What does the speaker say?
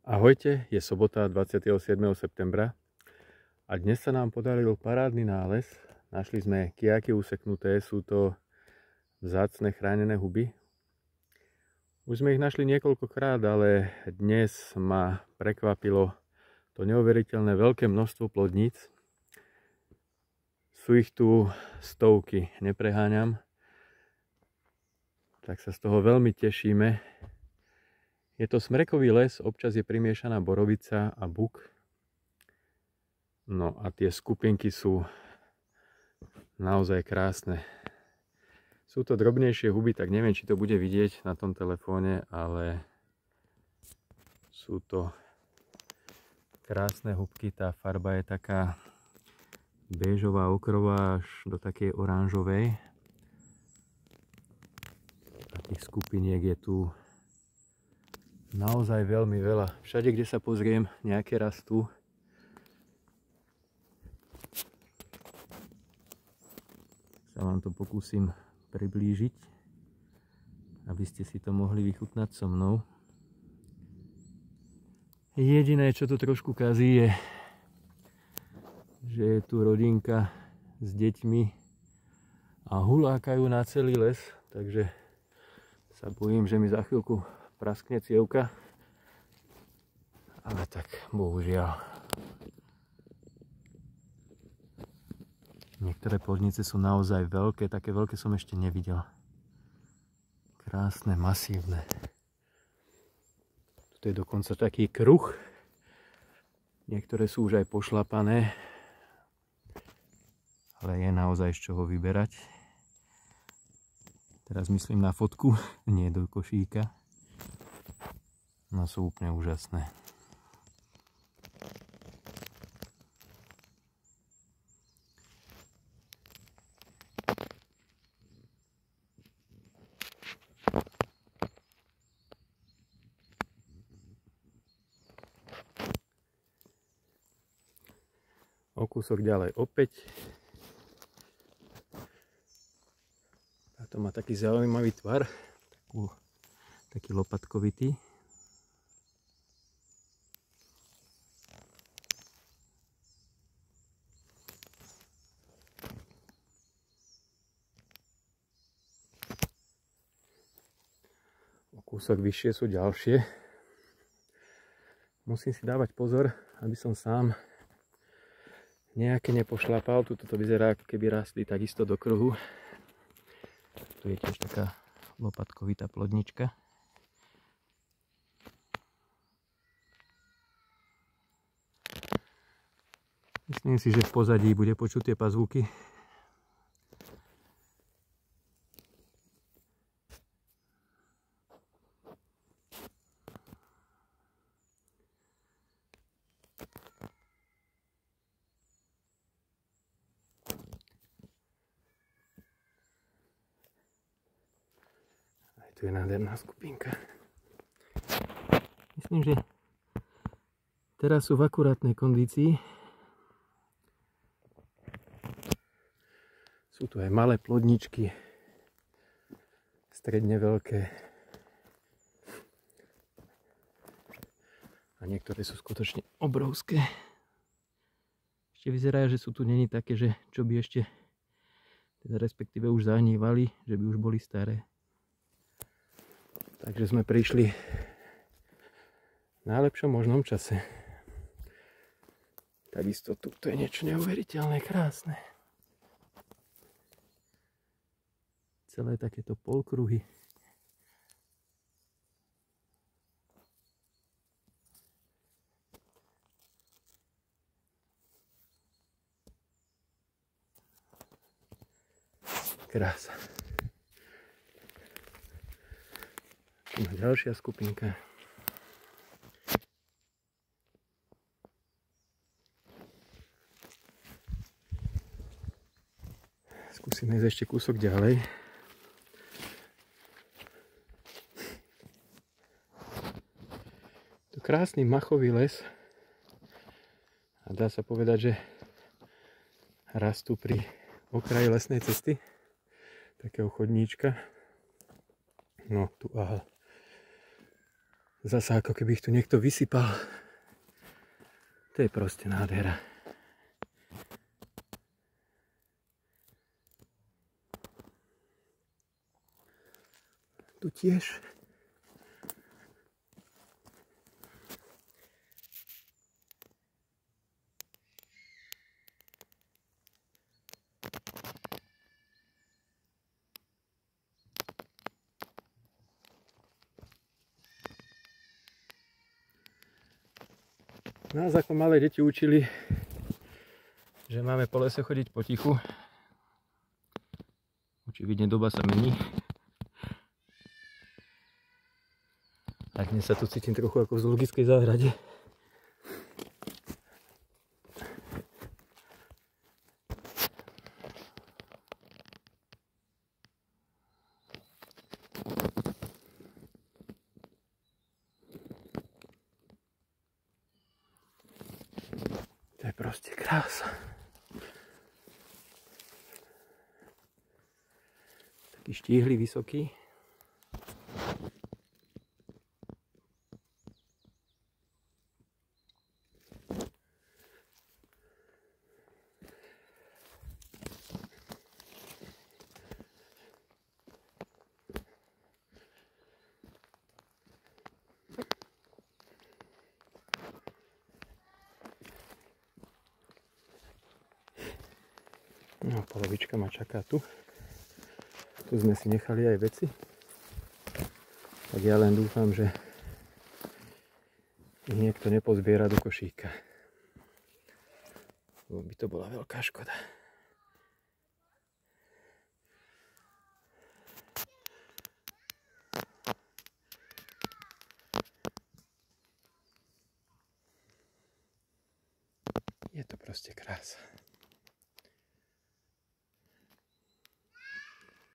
Ahojte, je sobota 27. septembra a dnes sa nám podaril parádny nález. Našli sme kijaky useknuté, sú to vzácne chránené huby. Už sme ich našli niekoľkokrát, ale dnes ma prekvapilo to neuveriteľné veľké množstvo plodníc. Sú ich tu stovky, nepreháňam. Tak sa z toho veľmi tešíme. Je to smrekový les, občas je primiešaná borovica a buk. No a tie skupinky sú naozaj krásne. Sú to drobnejšie huby, tak neviem, či to bude vidieť na tom telefóne, ale sú to krásne hubky. Tá farba je taká béžová, okrová až do takej oranžovej. A tých skupiniek je tu naozaj veľmi veľa. Všade, kde sa pozriem, nejaké rastú. Sa vám to pokúsim priblížiť, aby ste si to mohli vychutnať so mnou. Jediné, čo to trošku kazí, je, že je tu rodinka s deťmi a hulákajú na celý les, takže sa bojím, že mi za chvíľku praskne cievka, ale tak bohužiaľ. Niektoré plodnice sú naozaj veľké, také veľké som ešte nevidel. Krásne, masívne. Tu je dokonca taký kruh. Niektoré sú už aj pošlapané, ale je naozaj z čoho vyberať. Teraz myslím na fotku, nie do košíka. No sú úplne úžasné. O kúsok ďalej opäť. Táto má taký zaujímavý tvar, taký lopatkovitý. Kúsok vyššie sú ďalšie. Musím si dávať pozor, aby som sám nejaké nepošlapal. Tuto to vyzerá, ako keby rastli takisto do kruhu. Tu je tiež taká lopatkovitá plodnička. Myslím si, že v pozadí bude počuť tie pazvuky. Tu je nádherná skupinka. Myslím, že teraz sú v akurátnej kondícii. Sú tu aj malé plodničky, stredne veľké. A niektoré sú skutočne obrovské. Ešte vyzerá, že sú tu není také, že čo by ešte, teda respektíve už zahnívali, že by už boli staré. Takže sme prišli v najlepšom možnom čase. Takisto tu je niečo neuveriteľné, krásne. Celé takéto polkruhy. Krása. Ďalšia skupinka. Skúsime ísť ešte kúsok ďalej. To krásny machový les. A dá sa povedať, že rastú pri okraji lesnej cesty. Takého chodníčka. No tu aha. Zasa ako keby ich tu niekto vysypal. To je proste nádhera. Tu tiež. Nás ako malé deti učili, že máme po lese chodiť potichu. Očividne doba sa mení. A dnes sa tu cítim trochu ako v zoologickej záhrade. To je proste krása. Taký štíhly, vysoký. No, polovička ma čaká tu. Tu sme si nechali aj veci. Tak ja len dúfam, že ich niekto nepozbiera do košíka. Lebo by to bola veľká škoda. Je to proste krása.